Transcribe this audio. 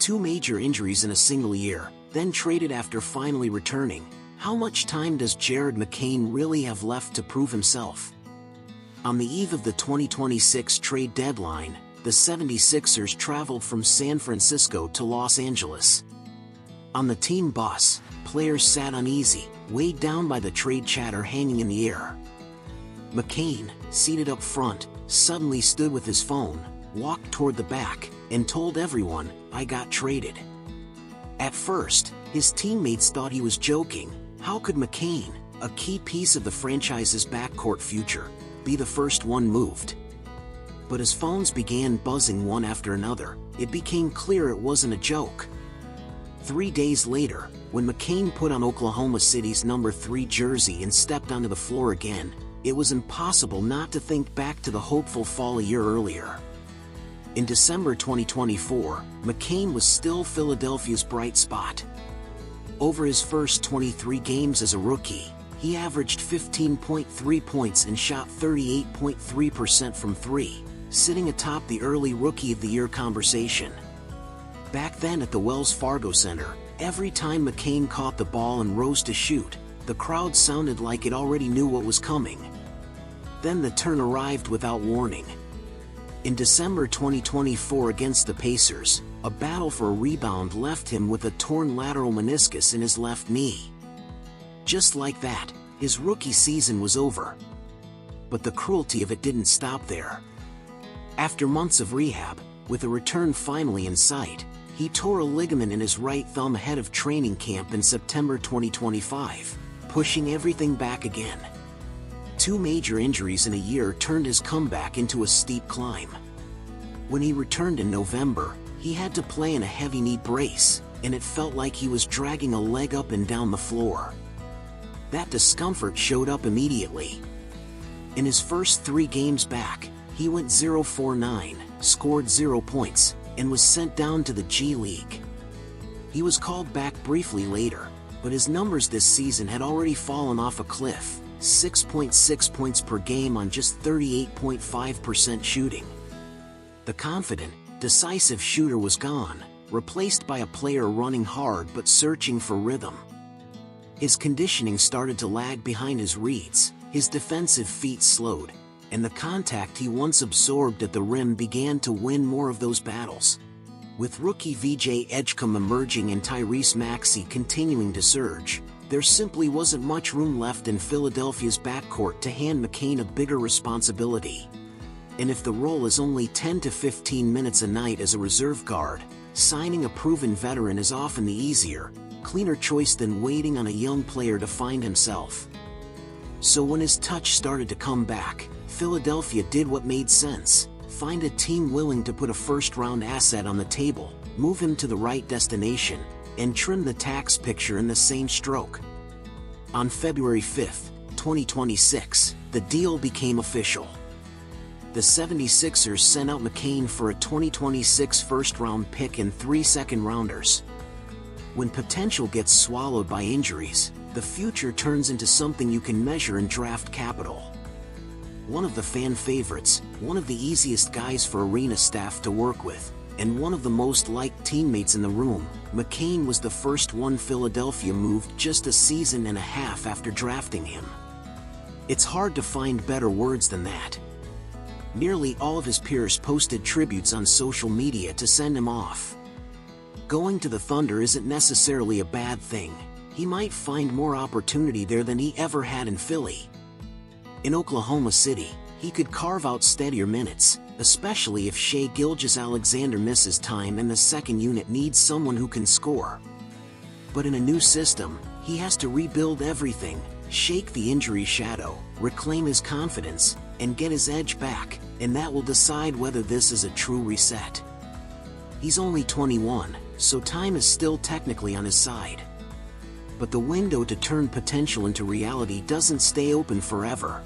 2 major injuries in a single year, then traded after finally returning. How much time does Jared McCain really have left to prove himself? On the eve of the 2026 trade deadline, the 76ers traveled from San Francisco to Los Angeles. On the team bus, players sat uneasy, weighed down by the trade chatter hanging in the air. McCain, seated up front, suddenly stood with his phone, walked toward the back, and told everyone, "I got traded." At first, his teammates thought he was joking. How could McCain, a key piece of the franchise's backcourt future, be the first one moved? But as phones began buzzing one after another, it became clear it wasn't a joke. 3 days later, when McCain put on Oklahoma City's number 3 jersey and stepped onto the floor again, it was impossible not to think back to the hopeful fall a year earlier. In December 2024, McCain was still Philadelphia's bright spot. Over his first 23 games as a rookie, he averaged 15.3 points and shot 38.3% from 3, sitting atop the early Rookie of the Year conversation. Back then at the Wells Fargo Center, every time McCain caught the ball and rose to shoot, the crowd sounded like it already knew what was coming. Then the turn arrived without warning. In December 2024 against the Pacers, a battle for a rebound left him with a torn lateral meniscus in his left knee. Just like that, his rookie season was over. But the cruelty of it didn't stop there. After months of rehab, with a return finally in sight, he tore a ligament in his right thumb ahead of training camp in September 2025, pushing everything back again. 2 major injuries in a year turned his comeback into a steep climb. When he returned in November, he had to play in a heavy knee brace, and it felt like he was dragging a leg up and down the floor. That discomfort showed up immediately. In his first 3 games back, he went 0-for-9, scored 0 points, and was sent down to the G League. He was called back briefly later, but his numbers this season had already fallen off a cliff, 6.6 points per game on just 38.5% shooting. The confident, decisive shooter was gone, replaced by a player running hard but searching for rhythm. His conditioning started to lag behind his reads, his defensive feet slowed, and the contact he once absorbed at the rim began to win more of those battles. With rookie VJ Edgecombe emerging and Tyrese Maxey continuing to surge, there simply wasn't much room left in Philadelphia's backcourt to hand McCain a bigger responsibility. And if the role is only 10 to 15 minutes a night as a reserve guard, signing a proven veteran is often the easier, cleaner choice than waiting on a young player to find himself. So when his touch started to come back, Philadelphia did what made sense: find a team willing to put a first-round asset on the table, move him to the right destination, and trim the tax picture in the same stroke. On February 5, 2026, the deal became official. The 76ers sent out McCain for a 2026 first-round pick and 3 second-rounders. When potential gets swallowed by injuries, the future turns into something you can measure in draft capital. One of the fan favorites, one of the easiest guys for arena staff to work with, and one of the most liked teammates in the room, McCain was the first one Philadelphia moved just a season and a half after drafting him. It's hard to find better words than that. Nearly all of his peers posted tributes on social media to send him off. Going to the Thunder isn't necessarily a bad thing. He might find more opportunity there than he ever had in Philly. In Oklahoma City, he could carve out steadier minutes, especially if Shai Gilgeous-Alexander misses time and the second unit needs someone who can score. But in a new system, he has to rebuild everything, shake the injury shadow, reclaim his confidence, and get his edge back, and that will decide whether this is a true reset. He's only 21, so time is still technically on his side. But the window to turn potential into reality doesn't stay open forever.